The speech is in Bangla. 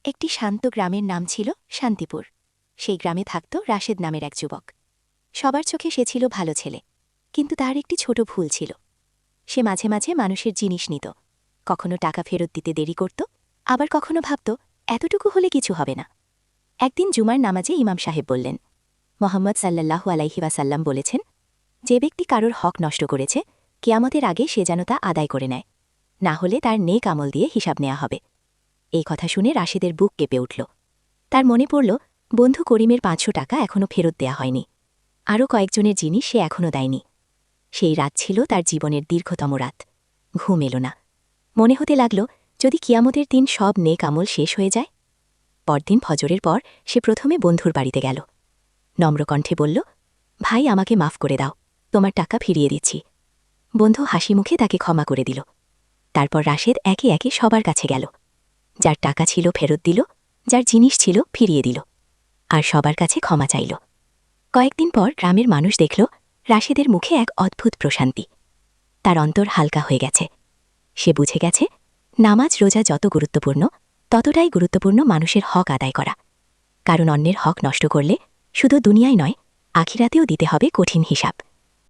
একটি শান্ত গ্রামের নাম ছিল শান্তিপুর। সেই গ্রামে থাকত রাশেদ নামের এক যুবক। সবার চোখে সে ছিল ভালো ছেলে, কিন্তু তার একটি ছোট ভুল ছিল। সে মাঝে মাঝে মানুষের জিনিস নিত, কখনো টাকা ফেরত দিতে দেরি করত, আবার কখনো ভাবত এতটুকু হলে কিছু হবে না। একদিন জুমার নামাজে ইমাম সাহেব বললেন, মোহাম্মদ সাল্লাল্লাহু আলাইহি ওয়াসাল্লাম বলেছেন, যে ব্যক্তি কারোর হক নষ্ট করেছে, কিয়ামতের আগে সে যেন তা আদায় করে নেয়, না হলে তার নেক আমল দিয়ে হিসাব নেওয়া হবে। এই কথা শুনে রাশেদের বুক কেঁপে উঠল। তার মনে পড়ল, বন্ধু করিমের ৫০০ টাকা এখনও ফেরত দেয়া হয়নি। আরও কয়েকজনের জিনিস সে এখনও দেয়নি। সেই রাত ছিল তার জীবনের দীর্ঘতম রাত। ঘুম এল না। মনে হতে লাগল, যদি কিয়ামতের দিন সব নেক আমল শেষ হয়ে যায়। পরদিন ফজরের পর সে প্রথমে বন্ধুর বাড়িতে গেল। নম্রকণ্ঠে বলল, ভাই, আমাকে মাফ করে দাও, তোমার টাকা ফিরিয়ে দিচ্ছি। বন্ধু হাসি মুখে তাকে ক্ষমা করে দিল। তারপর রাশেদ একে একে সবার কাছে গেল। যার টাকা ছিল ফেরত দিল, যার জিনিস ছিল ফিরিয়ে দিল, আর সবার কাছে ক্ষমা চাইল। কয়েকদিন পর গ্রামের মানুষ দেখল রাশেদের মুখে এক অদ্ভুত প্রশান্তি। তার অন্তর হালকা হয়ে গেছে। সে বুঝে গেছে, নামাজ রোজা যত গুরুত্বপূর্ণ, ততটাই গুরুত্বপূর্ণ মানুষের হক আদায় করা। কারণ অন্যের হক নষ্ট করলে শুধু দুনিয়ায় নয়, আখিরাতেও দিতে হবে কঠিন হিসাব।